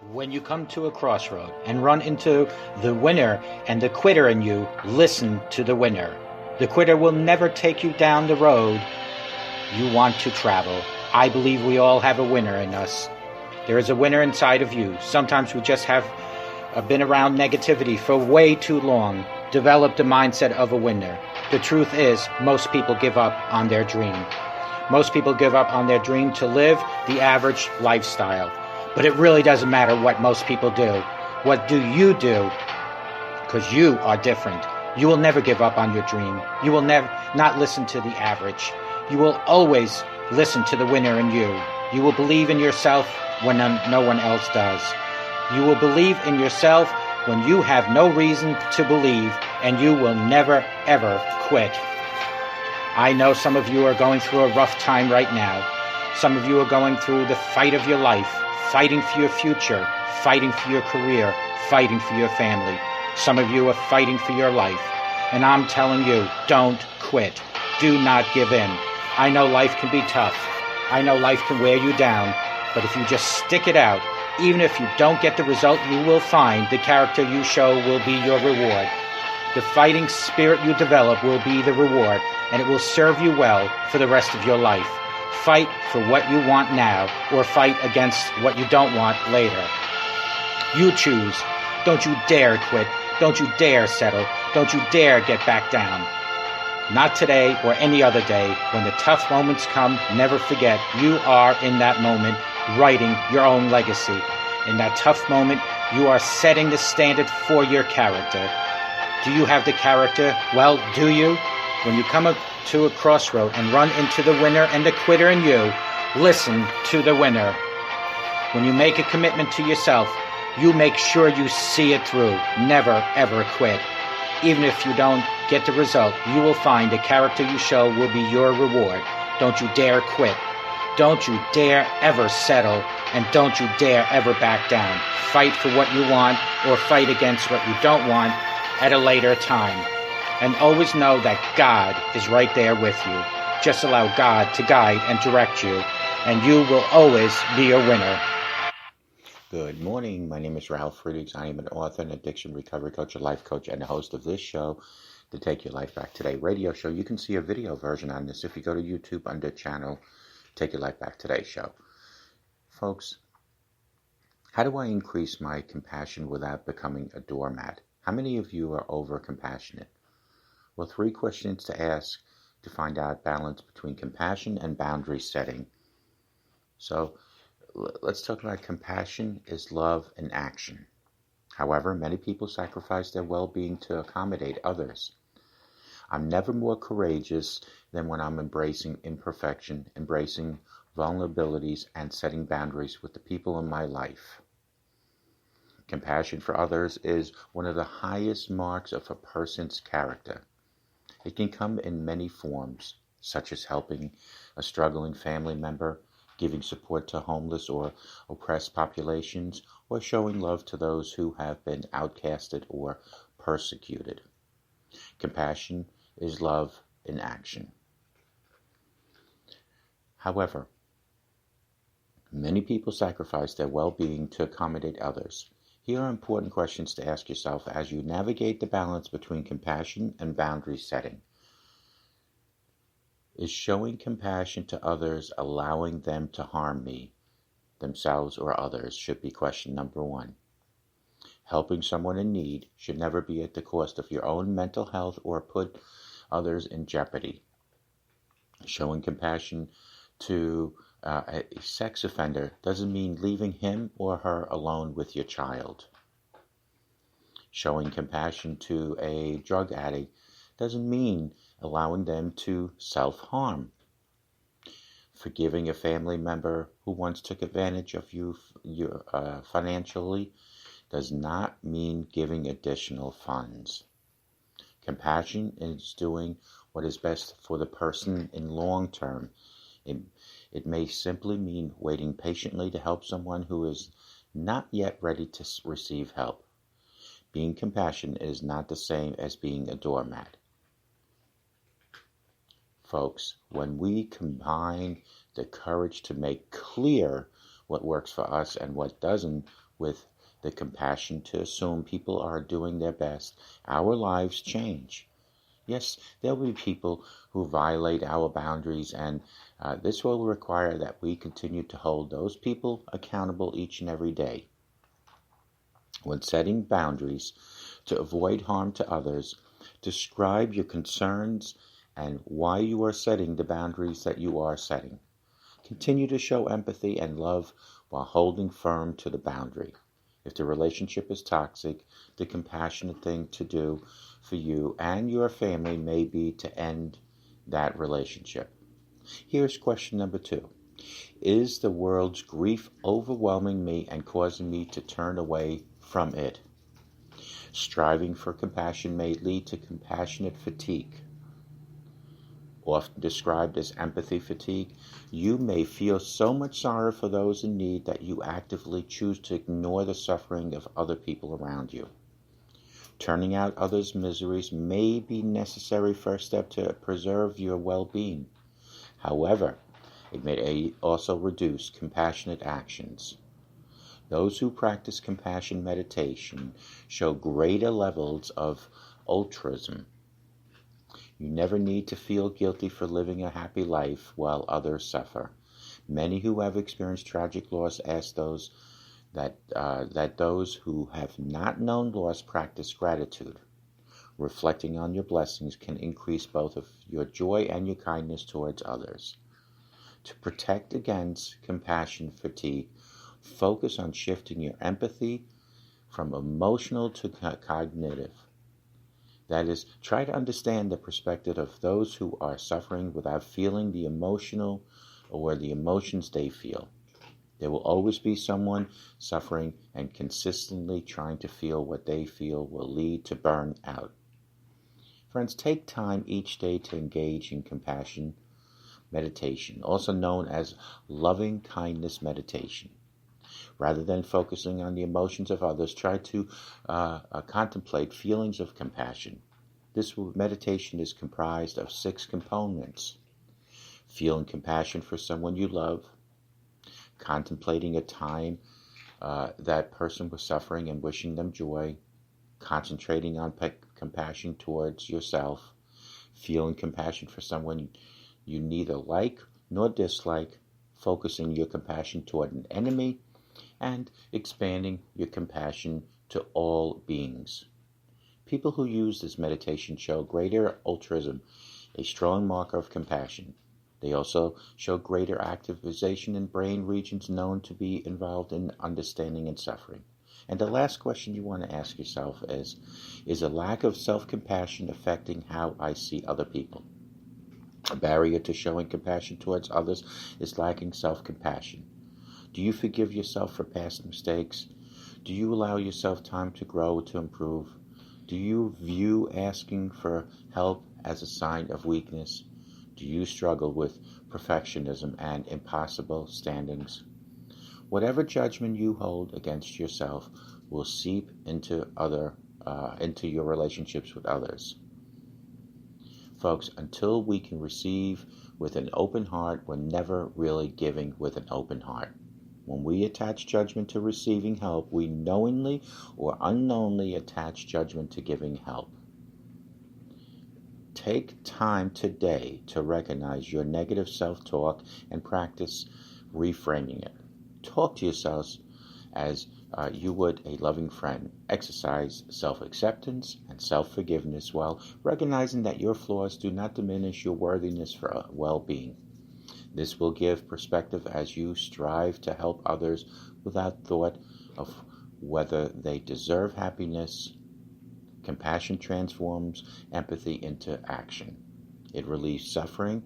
When you come to a crossroad and run into the winner and the quitter in you, listen to the winner. The quitter will never take you down the road you want to travel. I believe we all have a winner in us. There is a winner inside of you. Sometimes we just have been around negativity for way too long, developed the mindset of a winner. The truth is, most people give up on their dream. Most people give up on their dream to live the average lifestyle. But it really doesn't matter what most people do. What do you do? Because you are different. You will never give up on your dream. You will never not listen to the average. You will always listen to the winner in you. You will believe in yourself when no one else does. You will believe in yourself when you have no reason to believe, and you will never, ever quit. I know some of you are going through a rough time right now. Some of you are going through the fight of your life, fighting for your future, fighting for your career, fighting for your family. Some of you are fighting for your life. And I'm telling you, don't quit. Do not give in. I know life can be tough. I know life can wear you down. But if you just stick it out, even if you don't get the result you will find, the character you show will be your reward. The fighting spirit you develop will be the reward, and it will serve you well for the rest of your life. Fight for what you want now, or fight against what you don't want later. You choose. Don't you dare quit. Don't you dare settle. Don't you dare get back down. Not today or any other day. When the tough moments come, never forget you are in that moment writing your own legacy. In that tough moment, you are setting the standard for your character. Do you have the character? Well, do you? When you come to a crossroad and run into the winner and the quitter in you, listen to the winner. When you make a commitment to yourself, you make sure you see it through. Never, ever quit. Even if you don't get the result, you will find the character you show will be your reward. Don't you dare quit. Don't you dare ever settle, and don't you dare ever back down. Fight for what you want or fight against what you don't want at a later time. And always know that God is right there with you. Just allow God to guide and direct you, and you will always be a winner. Good morning. My name is Ralf Friedrichs. I am an author, an addiction recovery coach, a life coach, and the host of this show, the Take Your Life Back Today radio show. You can see a video version on this if you go to YouTube under channel Take Your Life Back Today show. Folks, how do I increase my compassion without becoming a doormat? How many of you are over compassionate? Well, 3 questions to ask to find out balance between compassion and boundary setting. So let's talk about compassion is love in action. However, many people sacrifice their well-being to accommodate others. I'm never more courageous than when I'm embracing imperfection, embracing vulnerabilities, and setting boundaries with the people in my life. Compassion for others is one of the highest marks of a person's character. It can come in many forms, such as helping a struggling family member, giving support to homeless or oppressed populations, or showing love to those who have been outcasted or persecuted. Compassion is love in action. However, many people sacrifice their well-being to accommodate others. Here are important questions to ask yourself as you navigate the balance between compassion and boundary setting. Is showing compassion to others allowing them to harm me, themselves or others, should be question number 1. Helping someone in need should never be at the cost of your own mental health or put others in jeopardy. Showing compassion to a sex offender doesn't mean leaving him or her alone with your child. Showing compassion to a drug addict doesn't mean allowing them to self-harm. Forgiving a family member who once took advantage of you financially does not mean giving additional funds. Compassion is doing what is best for the person in long term. It may simply mean waiting patiently to help someone who is not yet ready to receive help. Being compassionate is not the same as being a doormat. Folks, when we combine the courage to make clear what works for us and what doesn't, with the compassion to assume people are doing their best, our lives change. Yes, there will be people who violate our boundaries, and this will require that we continue to hold those people accountable each and every day. When setting boundaries to avoid harm to others, describe your concerns and why you are setting the boundaries that you are setting. Continue to show empathy and love while holding firm to the boundary. If the relationship is toxic, the compassionate thing to do for you and your family may be to end that relationship. Here's question number 2. Is the world's grief overwhelming me and causing me to turn away from it? Striving for compassion may lead to compassionate fatigue. Often described as empathy fatigue, you may feel so much sorrow for those in need that you actively choose to ignore the suffering of other people around you. Turning out others' miseries may be necessary first step to preserve your well-being. However, it may also reduce compassionate actions. Those who practice compassion meditation show greater levels of altruism. You never need to feel guilty for living a happy life while others suffer. Many who have experienced tragic loss ask those that those who have not known loss practice gratitude. Reflecting on your blessings can increase both of your joy and your kindness towards others. To protect against compassion fatigue, focus on shifting your empathy from emotional to cognitive. That is, try to understand the perspective of those who are suffering without feeling the emotional or the emotions they feel. There will always be someone suffering, and consistently trying to feel what they feel will lead to burnout. Friends, take time each day to engage in compassion meditation, also known as loving kindness meditation. Rather than focusing on the emotions of others, try to contemplate feelings of compassion. This meditation is comprised of 6 components: feeling compassion for someone you love, contemplating a time that person was suffering and wishing them joy, concentrating on compassion towards yourself, feeling compassion for someone you neither like nor dislike, focusing your compassion toward an enemy, and expanding your compassion to all beings. People who use this meditation show greater altruism, a strong marker of compassion. They also show greater activization in brain regions known to be involved in understanding and suffering. And the last question you want to ask yourself is a lack of self-compassion affecting how I see other people? A barrier to showing compassion towards others is lacking self-compassion. Do you forgive yourself for past mistakes? Do you allow yourself time to grow, to improve? Do you view asking for help as a sign of weakness? Do you struggle with perfectionism and impossible standings? Whatever judgment you hold against yourself will seep into your relationships with others. Folks, until we can receive with an open heart, we're never really giving with an open heart. When we attach judgment to receiving help, we knowingly or unknowingly attach judgment to giving help. Take time today to recognize your negative self-talk and practice reframing it. Talk to yourselves as you would a loving friend. Exercise self-acceptance and self-forgiveness while recognizing that your flaws do not diminish your worthiness for well-being. This will give perspective as you strive to help others without thought of whether they deserve happiness. Compassion transforms empathy into action. It relieves suffering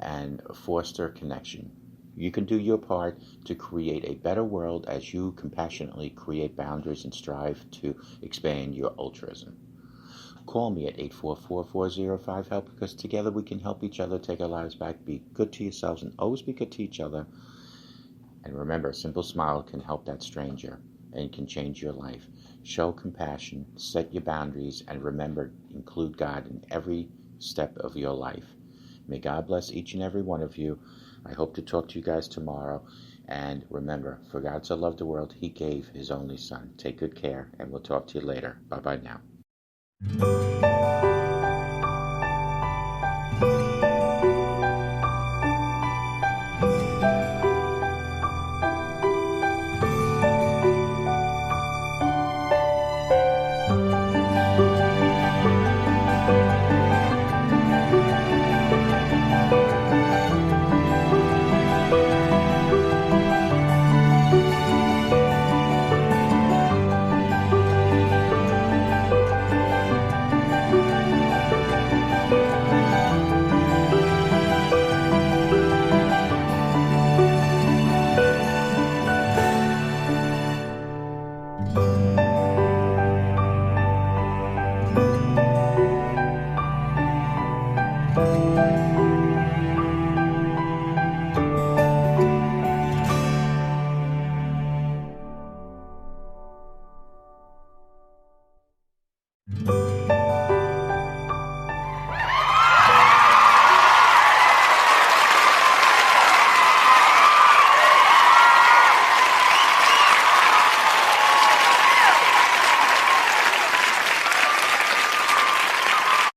and fosters connection. You can do your part to create a better world as you compassionately create boundaries and strive to expand your altruism. Call me at 844-405-HELP because together we can help each other take our lives back. Be good to yourselves and always be good to each other. And remember, a simple smile can help that stranger and can change your life. Show compassion, set your boundaries, and remember, include God in every step of your life. May God bless each and every one of you. I hope to talk to you guys tomorrow. And remember, for God so loved the world, he gave his only son. Take good care, and we'll talk to you later. Bye-bye now.